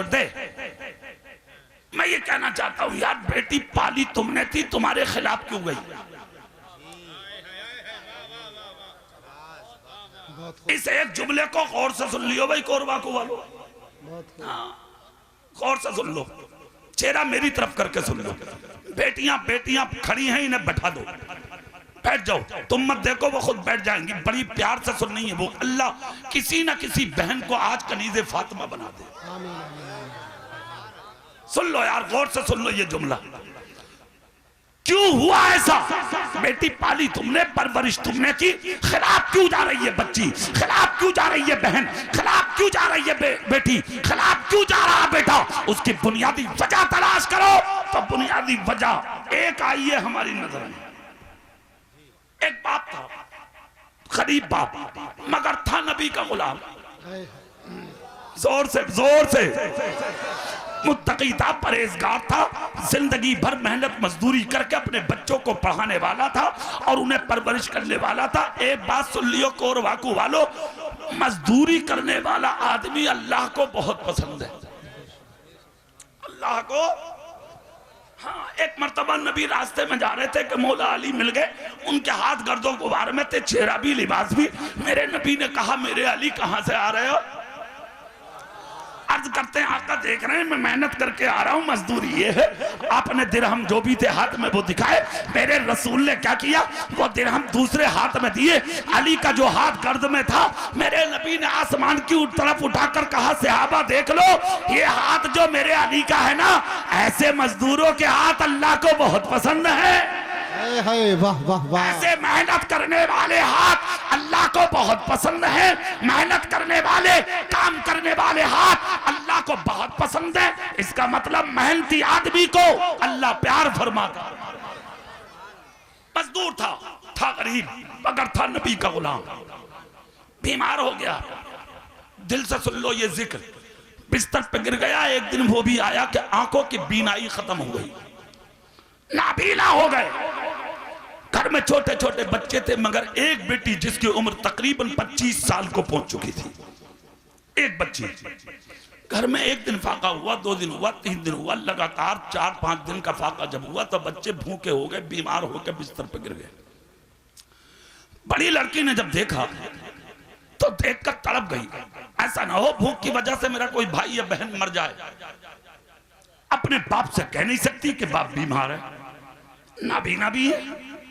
छोड़ दे। मैं ये कहना चाहता हूं यार, बेटी पाली तुमने थी, तुम्हारे खिलाफ क्यों गई? इस एक जुमले को गौर से सुन लियो भाई, कोरबा को वालों, गौर से सुन लो, चेहरा मेरी तरफ करके सुन लो। बेटियां बेटियां खड़ी हैं, इन्हें बैठा दो, बैठ जाओ, तुम मत देखो, वो खुद बैठ जाएंगी। बड़ी प्यार से सुननी है वो। अल्लाह किसी ना किसी बहन को आज कनीज़े फातिमा बना दे। सुन लो यार, गौर से सुन लो ये जुमला। क्यों हुआ ऐसा? बेटी पाली तुमने, परवरिश तुमने की, खिलाफ क्यों जा रही है बच्ची? खिलाफ क्यों जा रही है बहन? खिलाफ क्यों जा रही है बेटी? खिलाफ क्यों जा रहा बेटा? उसकी बुनियादी वजह तलाश करो। तो बुनियादी वजह एक आई है हमारी नजर में। एक बाप था, गरीब बाप, मगर था नबी का गुलाम। जोर से मुत्तकी था, परहेजगार था, जिंदगी भर मेहनत मजदूरी करके अपने बच्चों को पढ़ाने वाला था और उन्हें परवरिश करने वाला था। एक बात सुन लियो कोरवाकू वालों, मजदूरी करने वाला आदमी अल्लाह को बहुत पसंद है। अल्लाह को, हाँ, एक मर्तबा नबी रास्ते में जा रहे थे कि मौला अली मिल गए, उनके हाथ गर्दों गुबार में थे, चेहरा भी लिबास भी। मेरे नबी ने कहा, मेरे अली कहां से आ रहे हो? अर्ज करते हैं, आका देख रहे हैं मैं मेहनत करके आ रहा हूं, मजदूरी ये है। आपने दिरहम जो भी थे हाथ में वो दिखाए। मेरे रसूल ने क्या किया, वो दिरहम दूसरे हाथ में दिए। अली का जो हाथ गर्द में था, मेरे नबी ने आसमान की तरफ उठाकर कहा, सहाबा देख लो, ये हाथ जो मेरे अली का है ना, ऐसे मजदूरों के हाथ अल्लाह को बहुत पसंद है। वाह वाह वाह। ऐसे मेहनत करने वाले हाथ अल्लाह को बहुत पसंद है। मेहनत करने वाले, काम करने वाले हाथ अल्लाह को बहुत पसंद है। इसका मतलब मेहनती आदमी को अल्लाह प्यार फरमाता। मजदूर था गरीब, मगर था नबी का गुलाम। बीमार हो गया, दिल से सुन लो ये जिक्र, बिस्तर पे गिर गया। एक दिन वो भी आया कि आंखों की बीनाई खत्म हो गई, नाबीना हो गए। घर में छोटे छोटे बच्चे थे, मगर एक बेटी जिसकी उम्र तकरीबन 25 साल को पहुंच चुकी थी। एक बच्ची घर में। एक दिन फाका हुआ, 2 दिन हुआ, 3 दिन हुआ, लगातार 4-5 दिन का फाका जब हुआ तो बच्चे भूखे हो गए, बीमार होकर बिस्तर पर गिर गए। बड़ी लड़की ने जब देखा तो देखकर तड़प गई। ऐसा ना हो भूख की वजह से मेरा कोई भाई या बहन मर जाए। अपने बाप से कह नहीं सकती कि बाप बीमार है, नाबीना भी है,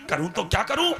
करूं तो क्या करूं।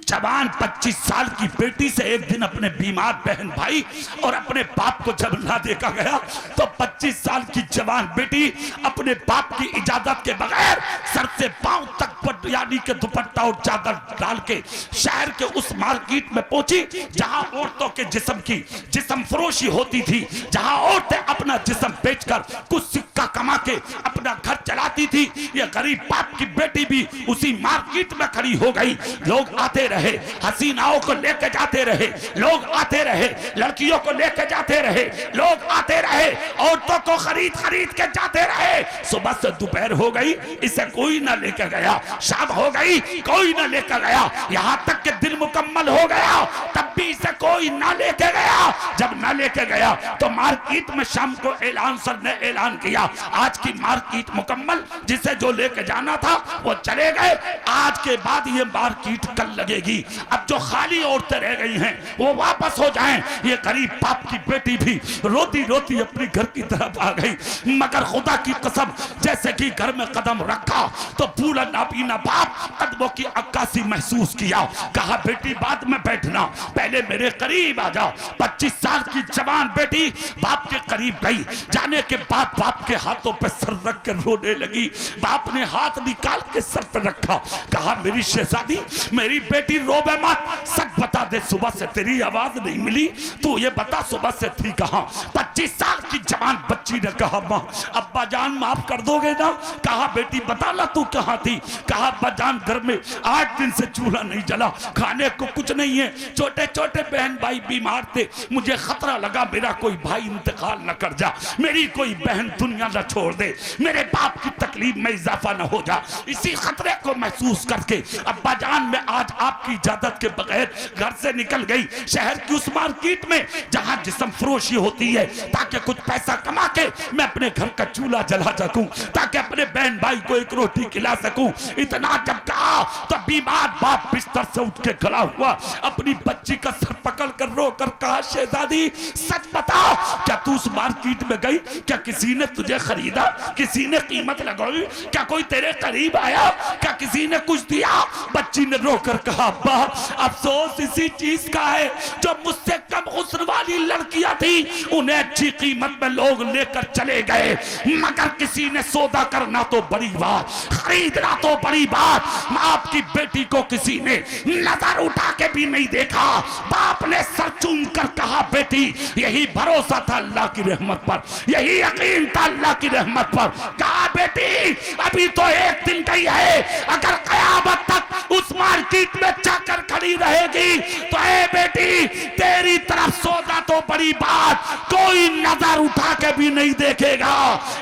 जवान 25 साल की बेटी से एक दिन अपने बीमार बहन भाई और अपने बाप को जब ना देखा गया तो 25 साल की जवान बेटी अपने बाप की इजाजत के बगैर सर से पांव तक यानी के दुपट्टा और चादर डाल के शहर के उस मार्केट में पहुंची जहां औरतों के जिस्म की जिस्म फरोशी होती थी, जहां औरतें अपना जिस्म बेचकर कुछ सिक्का कमा के अपना घर चलाती थी। ये गरीब बाप की बेटी भी उसी मार्केट में खड़ी हो गई। लोग आते रहे, हसीनाओं को लेके जाते रहे, लोग आते रहे, लड़कियों को लेके जाते रहे, लोग आते रहे, औरतों को खरीद खरीद के जाते रहे। सुबह से दोपहर हो गई, इसे कोई ना लेके गया। शाम हो गई, कोई ना लेकर गया। यहां तक कि दिन मुकम्मल हो गया, तब भी इसे कोई ना लेके गया। जब ना लेके गया तो मार्केट में शाम को ऐलान सर ने ऐलान किया, आज की मार्केट मुकम्मल, जिसे जो लेके जाना था वो चले गए। आज के बाद ये मार्केट कल लगेगी। अब जो खाली औरतें रह गई हैं वो वापस हो जाएं। ये गरीब बाप की बेटी भी रोती रोती अपने घर की तरफ आ गई। मगर खुदा की कसम, जैसे कि घर में कदम रखा तो पूरा नाबीना बाप कदमों की अक्कासी महसूस किया। कहा, बेटी बाद में बैठना, पहले मेरे करीब आ जाओ। 25 साल की जवान बेटी बाप के करीब गई। जाने के बाद बाप के हाथों पे सर रख कर रोने लगी। बाप ने हाथ निकाल के सर पे रखा, कहा, मेरी शहजादी, मेरी बेटी रोबे मत, सच बता दे, सुबह से तेरी आवाज नहीं मिली, तू ये बता सुबह से थी कहां? 25 साल की जवान बच्ची ने कहा, मां, अब्बा जान माफ कर दोगे ना? कहा, बेटी बता ना तू कहां थी? कहा, अब्बा जान घर में 8 दिन से चूल्हा नहीं जला, खाने को कुछ नहीं है, छोटे छोटे बहन भाई बीमार थे, मुझे खतरा लगा मेरा कोई भाई इंतकाल न कर जा, मेरी कोई बहन दुनिया न छोड़ दे, मेरे बाप की तकलीफ में इजाफा न हो जा। इसी खतरे को महसूस करके अब्बा जान मैं आज आपकी इजाजत के बगैर घर से निकल गई शहर की उस मार्केट में जहां जिस्म फरोशी होती है, ताकि कुछ पैसा कमा मैं अपने घर का चूल्हा जला सकूं, ताकि अपने बहन भाई को एक रोटी खिला सकूं। इतना जब कहा तो बीमार बाप बिस्तर से उठ के खड़ा हुआ, अपनी बच्ची का सर पकड़ कर रो कर कहा, शहजादी सच बता, क्या तू उस मार्केट में गई? क्या किसी ने तुझे खरीदा? किसी ने कीमत लगाई? क्या कोई तेरे करीब आया? क्या किसी ने कुछ दिया? बच्ची ने रोकर कहा, अब्बा अफसोस इसी चीज का है, जो मुझसे कम हुस्न वाली लड़कियां थी उन्हें अच्छी कीमत में लोग लेकर चले गए, मगर किसी ने सौदा करना तो बड़ी बात, खरीदना तो बड़ी बात, आपकी बेटी को किसी ने नजर उठा के भी नहीं देखा। बाप ने सर चूम कर कहा, बेटी यही भरोसा था अल्लाह की रहमत पर, यही यकीन था अल्लाह की रहमत पर। कहा, बेटी अभी तो एक दिन गई है, अगर कयामत तक उस मार्केट में जाकर खड़ी रहेगी तो ए बेटी तेरी तरफ सौदा तो बड़ी बात, कोई नजर उठा के भी नहीं देखेगा,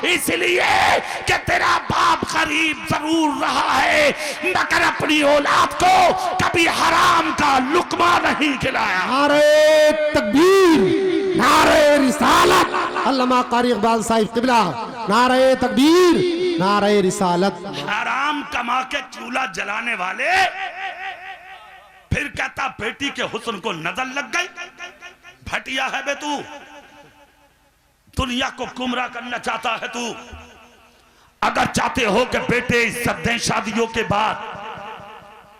इसलिए कि तेरा बाप गरीब जरूर रहा है मगर अपनी औलाद को कभी हराम का लुकमा नहीं खिलाया। नारे तकबीर, नारे रिसालत, अल्लामा कारी इकबाल साहिब किबला, नारे तकबीर, नारे रिसालत। हराम कमा के चूल्हा जलाने वाले फिर कहता बेटी के हुस्न को नजर लग गई। भटिया है बे तू, दुनिया को गुमराह करना चाहता है तू। अगर चाहते हो कि बेटे इज्जत दें शादियों के बाद,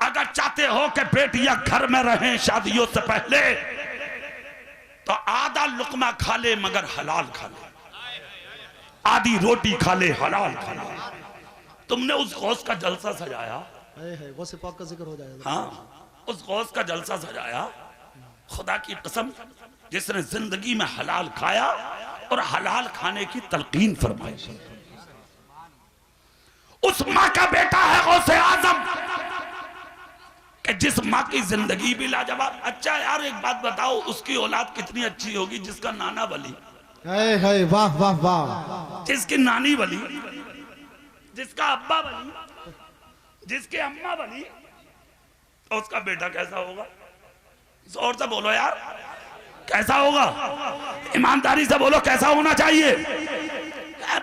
अगर चाहते हो कि बेटियां घर में रहें शादियों से पहले, तो आधा लुकमा खा ले मगर हलाल खा ले, आधी रोटी खा ले हलाल खा ले। तुमने उस गौस का जलसा सजाया, गौसे पाक का जिक्र हो जाएगा। हाँ, उस गौस का जलसा सजाया, खुदा की कसम जिसने जिंदगी में हलाल खाया और हलाल खाने की तलकीन फरमाई, उस माँ का बेटा है गौसे आजम, कि जिस माँ की जिंदगी भी लाजवाब। अच्छा यार एक बात बताओ, उसकी औलाद कितनी अच्छी होगी जिसका नाना वली, वाह वाह वाह, जिसकी नानी वली, जिसका अब्बा वली, जिसके अम्मा वली, तो उसका बेटा कैसा होगा? जोर से बोलो यार, कैसा होगा? ईमानदारी से बोलो, कैसा होना चाहिए?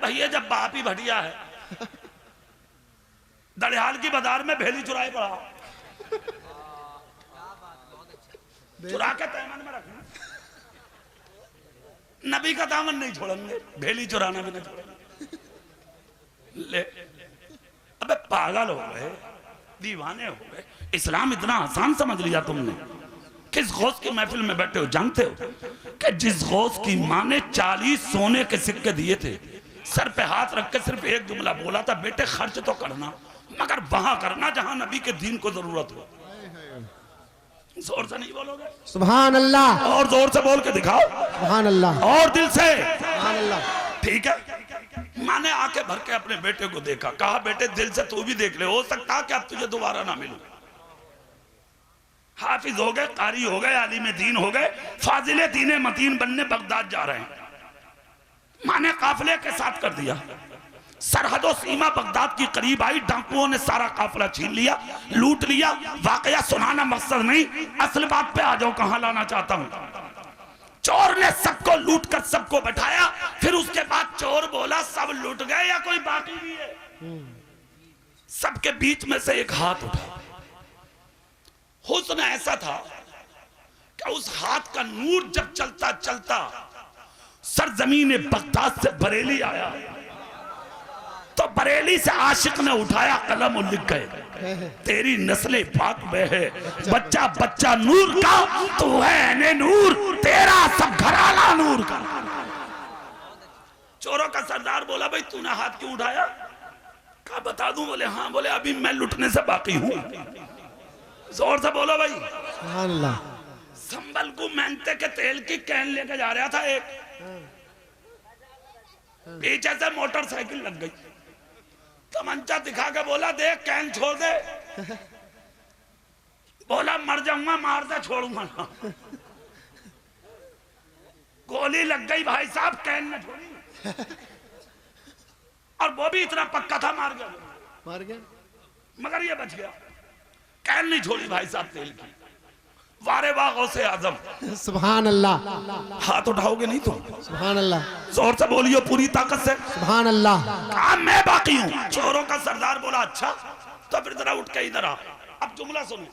भैया जब बाप ही भटिया है, दड़ियाल की बाजार में भेली चुराए पड़ा, चुरा के तैमन में रखना, नबी का दामन नहीं छोड़ेंगे, भेली चुराना भी नहीं छोड़ेंगे। ले अबे पागल हो गए, दीवाने हो गए। इस्लाम इतना आसान समझ लिया तुमने। किस गौस की महफिल में बैठे हो जानते हो कि जिस गौस की माँ ने 40 सोने के सिक्के दिए थे, सर पे हाथ रख के सिर्फ एक जुमला बोला था, बेटे खर्च तो करना मगर वहां करना जहां नबी के दीन को जरूरत हो। जोर से नहीं बोलोगे? सुभान अल्लाह, और जोर से बोल के दिखाओ, सुभान अल्लाह, और दिल से, सुभान अल्लाह। ठीक है। माँ ने आके भर के अपने बेटे को देखा, कहा बेटे दिल से तू भी देख ले, हो सकता है कि अब तुझे दोबारा ना मिलूं। हाफिज हो गए, कारी हो गए, आलिम दीन हो गए, फाजिले दीन मतीन बनने बगदाद जा रहे हैं। माँ ने काफिले के साथ कर दिया, सरहदों सीमा बगदाद की करीब आई, डाकुओं ने सारा काफिला छीन लिया, लूट लिया। वाकया सुनाना मकसद नहीं, असल बात पे आ जाओ, कहां लाना चाहता हूं। चोर ने सबको लूट कर सबको बैठाया, फिर उसके बाद चोर बोला सब लूट गए या कोई बाकी भी है? सबके बीच में से एक हाथ उठा। हुस्न ऐसा था कि उस हाथ का नूर जब चलता चलता सरजमीन बगदाद से बरेली आया, तो बरेली से आशिक ने उठाया कलम और लिख गए, तेरी नस्ले पाक में है, बच्चा बच्चा नूर का, तू है ने नूर, तेरा सब घराना नूर का। चोरों का सरदार बोला, भाई तूने हाथ क्यों उठाया? कहा बता दूं? बोले हाँ। बोले अभी मैं लुटने से बाकी हूं। जोर से बोलो भाई, सुभान अल्लाह। संबल को मेहनते के तेल की कैन लेके जा रहा था, एक पीछे से मोटरसाइकिल लग गई, तमंचा दिखा के बोला देख कैन छोड़ दे। बोला मर जाऊंगा, मार दे, छोड़ूंगा ना। गोली लग गई भाई साहब, कैन ने छोड़ी, और वो भी इतना पक्का था मार गया, मगर ये बच गया। कैन नहीं छोड़ी भाई साहब तेल की। वारे वाह गौसे आजम। सुभान अल्लाह, हाथ उठाओगे नहीं तुम? सुभान अल्लाह, जोर से बोलियो पूरी ताकत से। सुभान अल्लाह। कहा मैं बाकी हूँ। चोरों का सरदार बोला अच्छा, तो फिर जरा उठ के इधर आ। अब जुमला सुनो,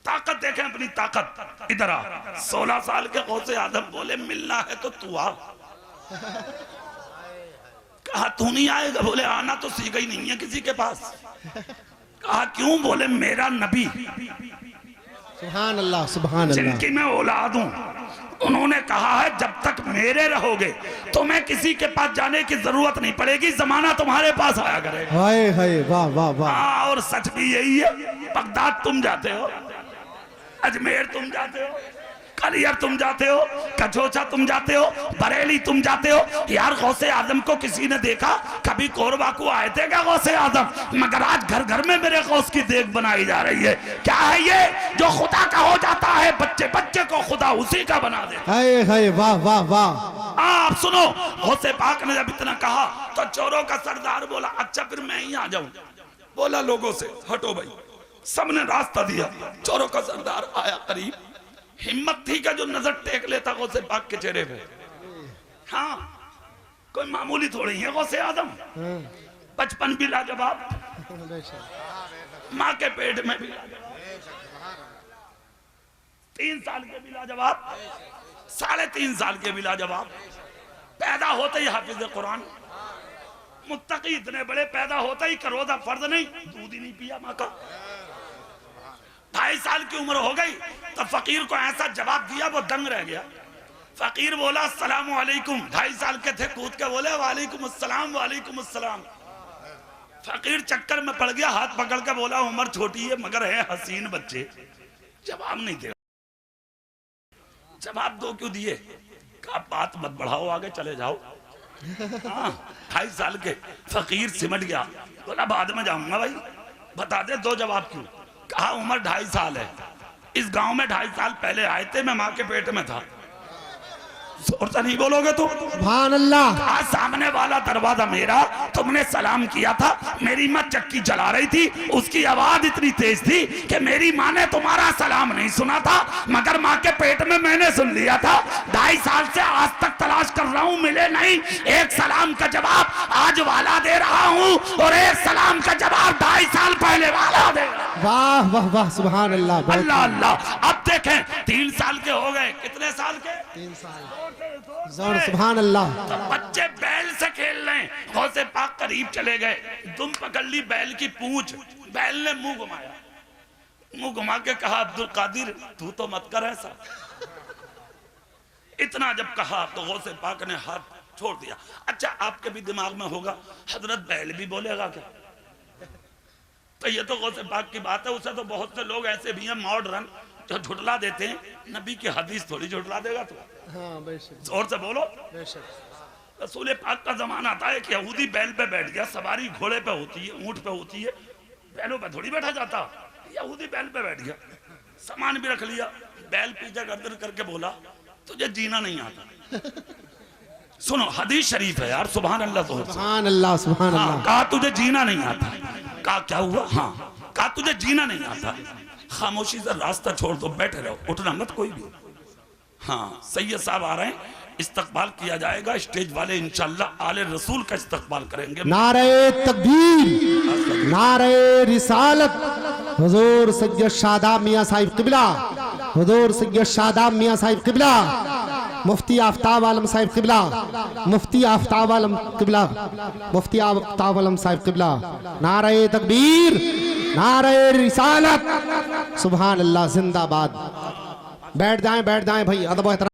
ताकत देखें अपनी ताकत। इधर आ। 16 साल के गौसे आजम बोले मिलना है तो तू आ। कहा तू नहीं आएगा? बोले आना तो सीखा ही नहीं है किसी के पास। कहा क्यों? बोले मेरा नबी सुभान अल्लाह, सुभान अल्लाह, जिनकी मैं औलाद हूं, उन्होंने कहा है जब तक मेरे रहोगे तो मैं किसी के पास जाने की जरूरत नहीं पड़ेगी, जमाना तुम्हारे पास आया करेगा। हाय हाय, वाह वाह वाह। हाँ, और सच भी यही है। बगदाद तुम जाते हो, अजमेर तुम जाते हो, कलियर तुम जाते हो, कचोचा तुम जाते हो, बरेली तुम जाते हो। यार गौसे आजम को किसी ने देखा? कभी कोरबा को आए थे क्या गौसे आजम? मगर आज घर घर में मेरे गौस की देख बनाई जा रही है। क्या है ये? जो खुदा का हो जाता है, बच्चे बच्चे को खुदा उसी का बना दे। हाय हाय, वाह वाह वाह। आप सुनो, गौसे पाक ने जब इतना कहा तो चोरों का सरदार बोला अच्छा फिर मैं ही आ जाऊं। बोला लोगों से हटो भाई। सबने रास्ता दिया। चोरों का सरदार आया करीब। हिम्मत थी का जो नजर टेक लेता गौसे पाक के चेहरे पे। हाँ, कोई मामूली थोड़ी है गौसे आजम। बचपन भी लाजवाब, माँ के पेट में भी लाजवाब, 3 साल के भी लाजवाब, 3.5 साल के भी लाजवाब। पैदा होते ही हाफिज कुरान, मुत्तकी इतने बड़े, पैदा होता ही रोजा फर्ज नहीं, दूध ही नहीं पिया माँ का। 2.5 साल की उम्र हो गई तो फकीर को ऐसा जवाब दिया वो दंग रह गया। फकीर बोला अस्सलाम वालेकुम। 2.5 साल के थे, कूद के बोले वालेकुम अस्सलाम, वालेकुम अस्सलाम। फकीर चक्कर में पड़ गया, हाथ पकड़ के बोला उम्र छोटी है मगर है हसीन बच्चे, जवाब नहीं दे। जवाब दो क्यों दिए? कहा बात मत बढ़ाओ, आगे चले जाओ। हाँ, 2.5 साल के फकीर सिमट गया, बोला बाद में जाऊंगा भाई, बता दे दो जवाब क्यों। कहा उम्र 2.5 साल है, इस गांव में 2.5 साल पहले आए थे, मैं माँ के पेट में था। जोर से नहीं बोलोगे तो? सुभान अल्लाह। कहा सामने वाला दरवाजा मेरा, तुमने सलाम किया था, मेरी माँ चक्की जला रही थी, उसकी आवाज इतनी तेज थी कि मेरी माँ ने तुम्हारा सलाम नहीं सुना था, मगर माँ के पेट में मैंने सुन लिया था। 2.5 साल से आज तक तलाश कर रहा हूँ, मिले नहीं। एक सलाम का जवाब आज वाला दे रहा हूँ और एक सलाम का जवाब 2.5 साल पहले वाला दे। वाह वाह वाह, सुभान अल्लाह, अल्लाह अल्लाह। अब देखें 3 साल के हो गए, कितने साल के? 3 साल। सुभान अल्लाह। तो बच्चे बैल से खेल रहे हैं, गौसे पाक करीब चले गए, दुम पकड़ ली बैल की पूंछ। बैल ने मुंह घुमाया, मुंह घुमा के कहा अब्दुल कादिर तू तो मत कर ऐसा। इतना जब कहा तो गौसे पाक ने हाथ छोड़ दिया। अच्छा आपके भी दिमाग में होगा हजरत बैल भी बोलेगा क्या? तो ये तो गौसे पाक की बात है, उसे तो बहुत से लोग ऐसे भी हैं मॉडर्न जो झुटला देते हैं, नबी की हदीस थोड़ी झुटला देगा तो। हाँ, बेशक जोर से बोलो। बेशक। रसूल पाक का जमाना आता है कि यहूदी बैल पे बैठ गया, सवारी घोड़े पे होती है, ऊंट पे होती है, बैलों पे थोड़ी बैठा जाता। यहूदी बैल पे बैठ गया, सामान भी रख लिया, बैल पीछे गर्दन करके बोला तुझे जीना नहीं आता। सुनो हदीस शरीफ है यार, सुभान अल्लाह। सुभान अल्लाह, सुभान अल्लाह। कहा तुझे जीना नहीं आता। कहा क्या हुआ? हाँ, कहा तुझे जीना नहीं आता, खामोशी से रास्ता छोड़ दो, बैठे रहो, उठना मत कोई भी। हाँ, सैयद साहब आ रहे हैं, इस्तकबाल किया जाएगा, स्टेज वाले इंशाल्लाह आले रसूल का इस्तकबाल करेंगे। नारे तकबीर, नारे रिसालत, हुजूर सैयद शादाब मियां साहिब किबला, हुजूर सैयद शादाब मियां साहिब किबला, मुफ्ती आफ्ताब आलम साहिब किबला, मुफ्ती आफ्ताब आलम किबला, मुफ्ती आफ्ताब आलम साहिब किबला। नारे तकबीर, नारे रिसालत, सुभान अल्लाह, जिंदाबाद। बैठ जाएं भाई, अदब एहतराम।